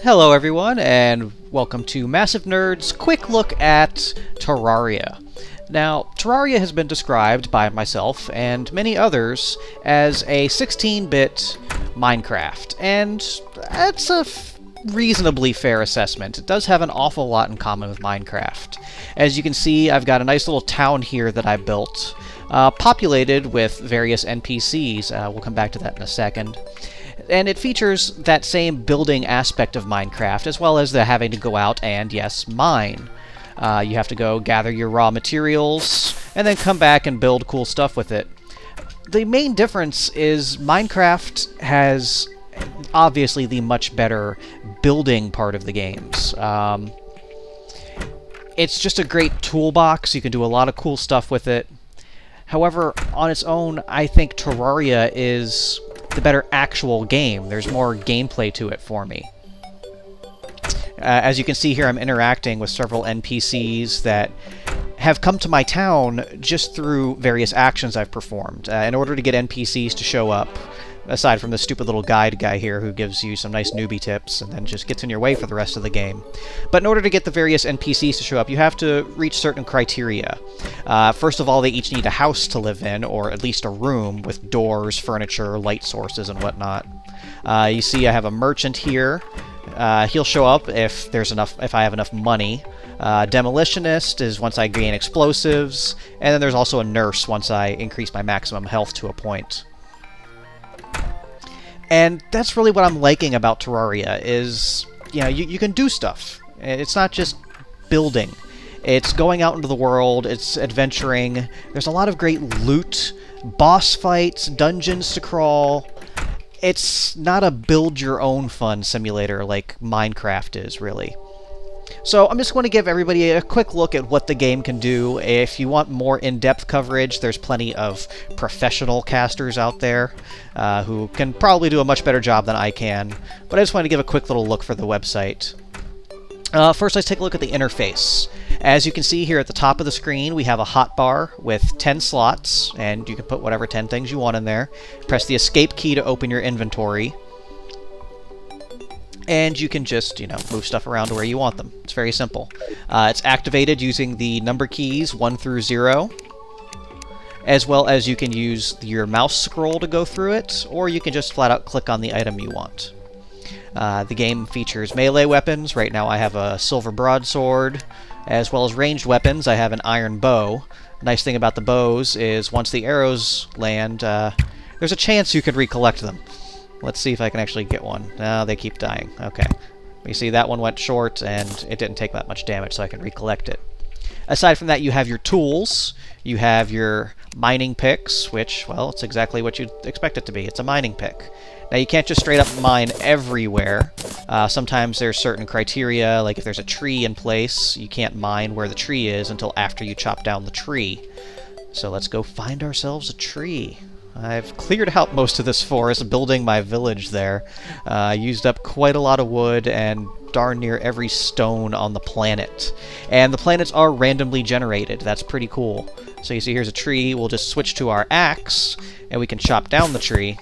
Hello everyone, and welcome to Massive Nerd's quick look at Terraria. Now, Terraria has been described by myself and many others as a 16-bit Minecraft, and that's a reasonably fair assessment. It does have an awful lot in common with Minecraft. As you can see, I've got a nice little town here that I built, populated with various NPCs. We'll come back to that in a second. And it features that same building aspect of Minecraft, as well as the having to go out and, yes, mine. You have to go gather your raw materials, and then come back and build cool stuff with it. The main difference is Minecraft has, obviously, the much better building part of the games. It's just a great toolbox. You can do a lot of cool stuff with it. However, on its own, I think Terraria is the better actual game. There's more gameplay to it for me. As you can see here, I'm interacting with several NPCs that have come to my town just through various actions I've performed. In order to get NPCs to show up, aside from the stupid little guide guy here who gives you some nice newbie tips and then just gets in your way for the rest of the game. But in order to get the various NPCs to show up, you have to reach certain criteria. First of all, they each need a house to live in, or at least a room with doors, furniture, light sources, and whatnot. You see I have a merchant here. He'll show up if I have enough money. Demolitionist is once I gain explosives, and then there's also a nurse once I increase my maximum health to a point. And that's really what I'm liking about Terraria, is, you know, you can do stuff. It's not just building. It's going out into the world, it's adventuring, there's a lot of great loot, boss fights, dungeons to crawl. It's not a build-your-own fun simulator like Minecraft is, really. So I'm just going to give everybody a quick look at what the game can do. If you want more in-depth coverage, there's plenty of professional casters out there who can probably do a much better job than I can. But I just wanted to give a quick little look for the website. First, let's take a look at the interface. As you can see here at the top of the screen, we have a hotbar with 10 slots, and you can put whatever 10 things you want in there. Press the escape key to open your inventory. And you can just, you know, move stuff around to where you want them. It's very simple. It's activated using the number keys 1 through 0, as well as you can use your mouse scroll to go through it, or you can just flat out click on the item you want. The game features melee weapons. Right now I have a silver broadsword, as well as ranged weapons. I have an iron bow. Nice thing about the bows is once the arrows land, there's a chance you could recollect them. Let's see if I can actually get one. No, they keep dying. Okay. You see, that one went short, and it didn't take that much damage, so I can recollect it. Aside from that, you have your tools. You have your mining picks, which, well, it's exactly what you'd expect it to be. It's a mining pick. Now, you can't just straight up mine everywhere. Sometimes there's certain criteria, like if there's a tree in place, you can't mine where the tree is until after you chop down the tree. So let's go find ourselves a tree. I've cleared out most of this forest, building my village there. Used up quite a lot of wood and darn near every stone on the planet. And the planets are randomly generated. That's pretty cool. So you see here's a tree. We'll just switch to our axe, and we can chop down the tree.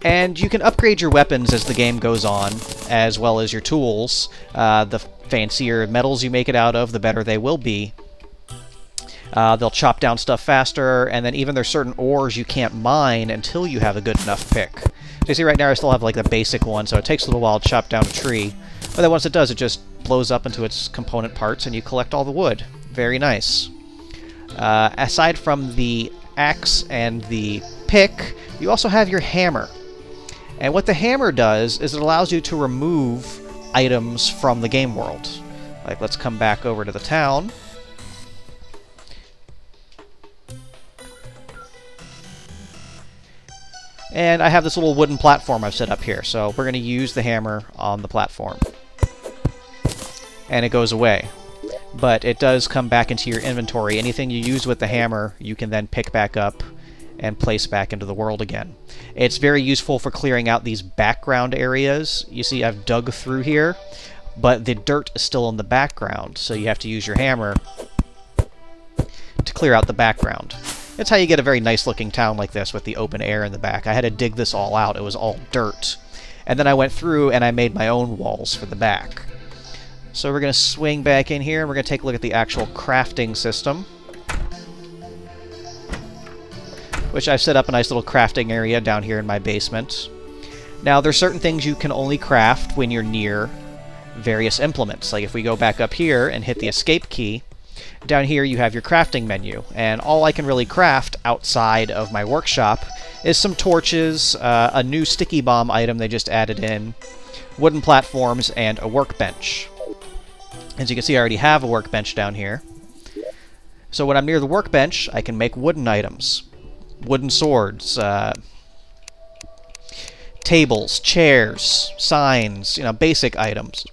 And you can upgrade your weapons as the game goes on, as well as your tools. The fancier metals you make it out of, the better they will be. They'll chop down stuff faster, and then even there's certain ores you can't mine until you have a good enough pick. So you see right now I still have like the basic one, so it takes a little while to chop down a tree. But then once it does, it just blows up into its component parts and you collect all the wood. Very nice. Aside from the axe and the pick, you also have your hammer. And what the hammer does is it allows you to remove items from the game world. Like, let's come back over to the town. And I have this little wooden platform I've set up here, so we're going to use the hammer on the platform. And it goes away. But it does come back into your inventory. Anything you use with the hammer, you can then pick back up and place back into the world again. It's very useful for clearing out these background areas. You see I've dug through here, but the dirt is still in the background, so you have to use your hammer to clear out the background. It's how you get a very nice looking town like this with the open air in the back. I had to dig this all out. It was all dirt. And then I went through and I made my own walls for the back. So we're going to swing back in here, and we're going to take a look at the actual crafting system, which I've set up a nice little crafting area down here in my basement. Now, there's certain things you can only craft when you're near various implements. Like if we go back up here and hit the escape key, down here you have your crafting menu, and all I can really craft outside of my workshop is some torches, a new sticky bomb item they just added in, wooden platforms, and a workbench. As you can see, I already have a workbench down here. So when I'm near the workbench, I can make wooden items. Wooden swords, tables, chairs, signs, basic items.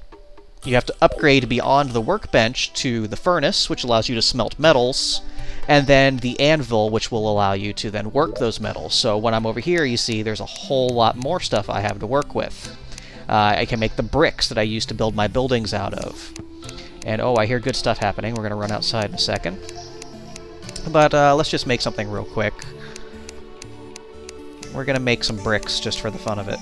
You have to upgrade beyond the workbench to the furnace, which allows you to smelt metals, and then the anvil, which will allow you to then work those metals. So when I'm over here, you see there's a whole lot more stuff I have to work with. I can make the bricks that I use to build my buildings out of. And oh, I hear good stuff happening. We're going to run outside in a second. But let's just make something real quick. We're going to make some bricks just for the fun of it.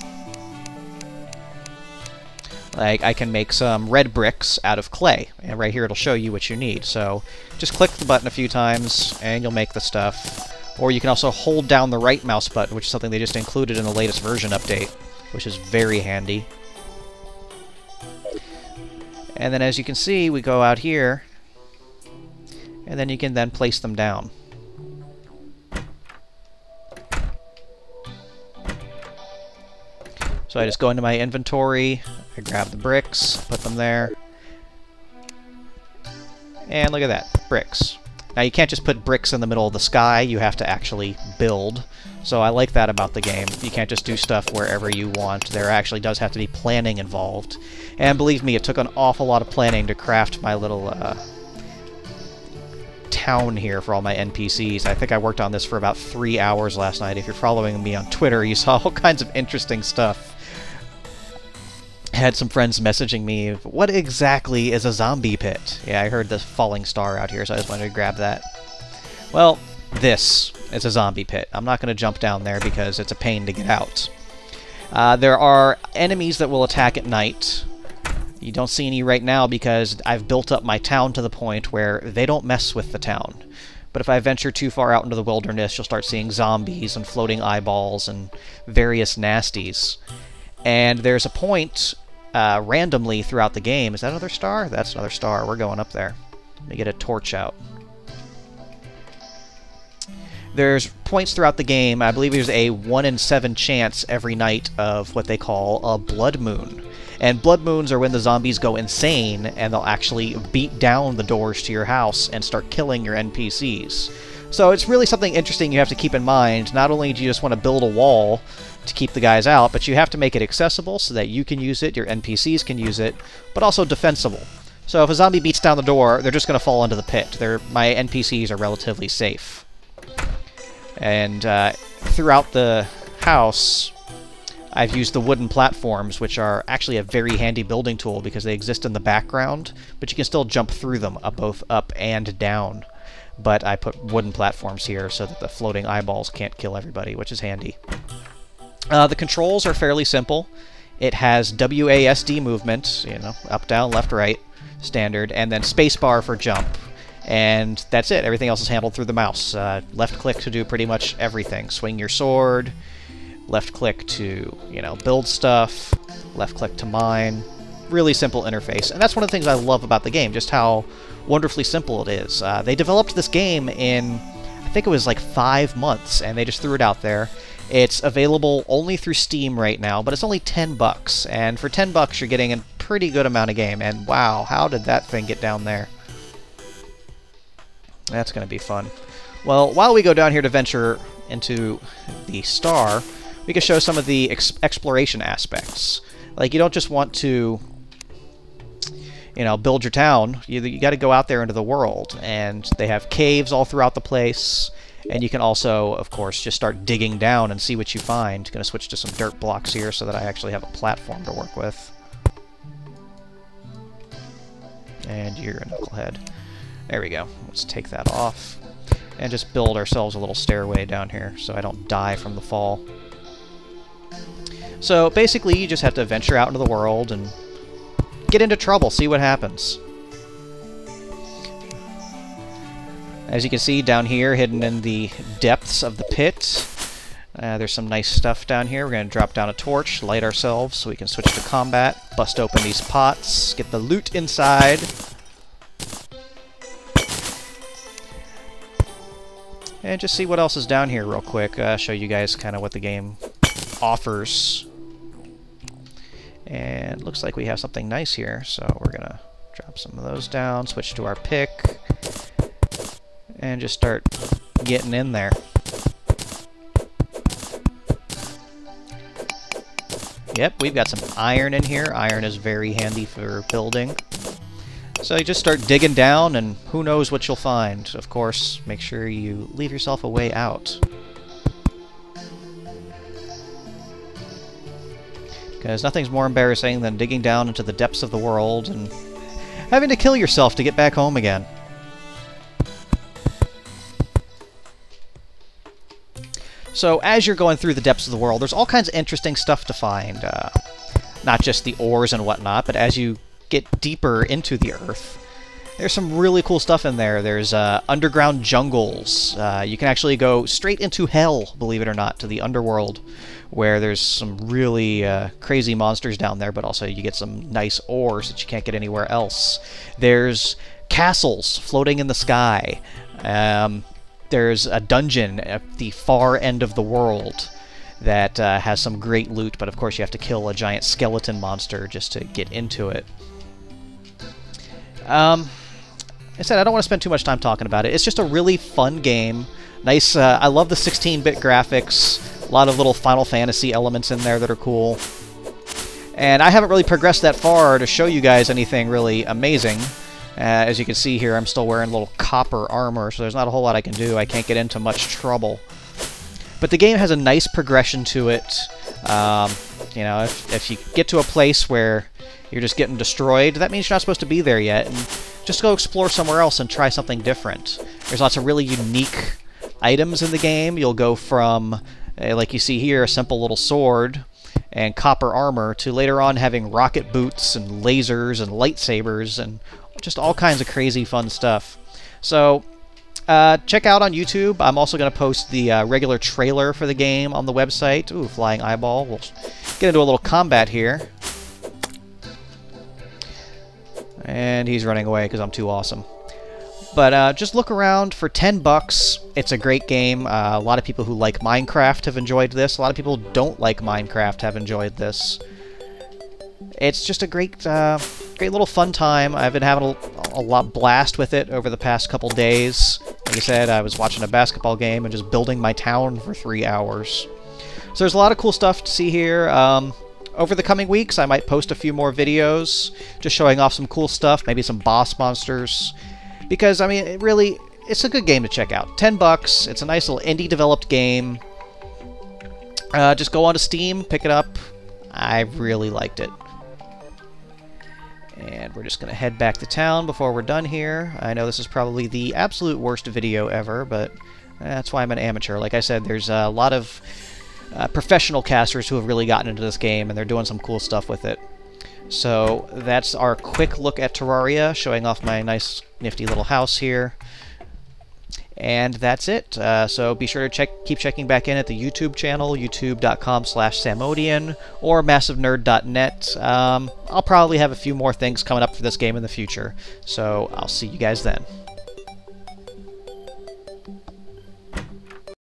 Like, I can make some red bricks out of clay, and right here it'll show you what you need. So just click the button a few times, and you'll make the stuff. Or you can also hold down the right mouse button, which is something they just included in the latest version update, which is very handy. And then as you can see, we go out here, and then you can then place them down. So I just go into my inventory, I grab the bricks, put them there, and look at that, bricks. Now you can't just put bricks in the middle of the sky, you have to actually build. So I like that about the game. You can't just do stuff wherever you want. There actually does have to be planning involved. And believe me, it took an awful lot of planning to craft my little town here for all my NPCs. I think I worked on this for about 3 hours last night. If you're following me on Twitter, you saw all kinds of interesting stuff. I had some friends messaging me, what exactly is a zombie pit? Yeah, I heard the falling star out here, so I just wanted to grab that. Well, this is a zombie pit. I'm not going to jump down there because it's a pain to get out. There are enemies that will attack at night. You don't see any right now because I've built up my town to the point where they don't mess with the town. But if I venture too far out into the wilderness, you'll start seeing zombies and floating eyeballs and various nasties. And there's a point randomly throughout the game. Is that another star? That's another star. We're going up there. Let me get a torch out. There's points throughout the game. I believe there's a 1 in 7 chance every night of what they call a blood moon. And blood moons are when the zombies go insane and they'll actually beat down the doors to your house and start killing your NPCs. So it's really something interesting you have to keep in mind. Not only do you just want to build a wall to keep the guys out, but you have to make it accessible so that you can use it, your NPCs can use it, but also defensible. So if a zombie beats down the door, they're just going to fall into the pit. My NPCs are relatively safe. And throughout the house, I've used the wooden platforms, which are actually a very handy building tool because they exist in the background, but you can still jump through them, both up and down. But I put wooden platforms here so that the floating eyeballs can't kill everybody, which is handy. The controls are fairly simple. It has WASD movement, up, down, left, right, standard, and then spacebar for jump. And that's it. Everything else is handled through the mouse. Left click to do pretty much everything. Swing your sword. Left click to, build stuff. Left click to mine. Really simple interface. And that's one of the things I love about the game, just how wonderfully simple it is. They developed this game in, I think it was like 5 months, and they just threw it out there. It's available only through Steam right now, but it's only $10. And for $10, you're getting a pretty good amount of game. And wow, how did that thing get down there? That's going to be fun. Well, while we go down here to venture into the star, we can show some of the exploration aspects. Like, you don't just want to, build your town. You got to go out there into the world. And they have caves all throughout the place. And you can also, of course, just start digging down and see what you find. Going to switch to some dirt blocks here so that I actually have a platform to work with. And you're a knucklehead. There we go. Let's take that off. And just build ourselves a little stairway down here so I don't die from the fall. So basically, you just have to venture out into the world and get into trouble, see what happens. As you can see down here, hidden in the depths of the pit, there's some nice stuff down here. We're going to drop down a torch, light ourselves so we can switch to combat, bust open these pots, get the loot inside. And just see what else is down here real quick. Show you guys kind of what the game offers. And looks like we have something nice here, so we're going to drop some of those down, switch to our pick, and just start getting in there. Yep, we've got some iron in here. Iron is very handy for building. So you just start digging down, and who knows what you'll find. Of course, make sure you leave yourself a way out. Because nothing's more embarrassing than digging down into the depths of the world and having to kill yourself to get back home again. So as you're going through the depths of the world, there's all kinds of interesting stuff to find. Not just the ores and whatnot, but as you get deeper into the earth, there's some really cool stuff in there. There's underground jungles. You can actually go straight into hell, believe it or not, to the underworld, where there's some really crazy monsters down there, but also you get some nice ores that you can't get anywhere else. There's castles floating in the sky. There's a dungeon at the far end of the world that has some great loot, but of course you have to kill a giant skeleton monster just to get into it. I said I don't want to spend too much time talking about it. It's just a really fun game. Nice. I love the 16-bit graphics. A lot of little Final Fantasy elements in there that are cool. And I haven't really progressed that far to show you guys anything really amazing. As you can see here, I'm still wearing a little copper armor, so there's not a whole lot I can do. I can't get into much trouble. But the game has a nice progression to it. You know, if you get to a place where you're just getting destroyed, that means you're not supposed to be there yet. And just go explore somewhere else and try something different. There's lots of really unique items in the game. You'll go from, like you see here, a simple little sword and copper armor, to later on having rocket boots and lasers and lightsabers and just all kinds of crazy fun stuff. So check out on YouTube. I'm also going to post the regular trailer for the game on the website. Ooh, flying eyeball. We'll get into a little combat here. And he's running away because I'm too awesome. But just look around for 10 bucks. It's a great game. A lot of people who like Minecraft have enjoyed this. A lot of people who don't like Minecraft have enjoyed this. It's just a great little fun time. I've been having a lot blast with it over the past couple days. Like I said, I was watching a basketball game and just building my town for 3 hours. So there's a lot of cool stuff to see here. Over the coming weeks, I might post a few more videos just showing off some cool stuff, maybe some boss monsters. Because, I mean, it's a good game to check out. 10 bucks. It's a nice little indie-developed game. Just go onto Steam, pick it up. I really liked it. And we're just going to head back to town before we're done here. I know this is probably the absolute worst video ever, but that's why I'm an amateur. Like I said, there's a lot of professional casters who have really gotten into this game, and they're doing some cool stuff with it. So that's our quick look at Terraria, showing off my nice, nifty little house here. And that's it. So be sure to keep checking back in at the YouTube channel, youtube.com/Samodian, or massivenerd.net. I'll probably have a few more things coming up for this game in the future. So I'll see you guys then.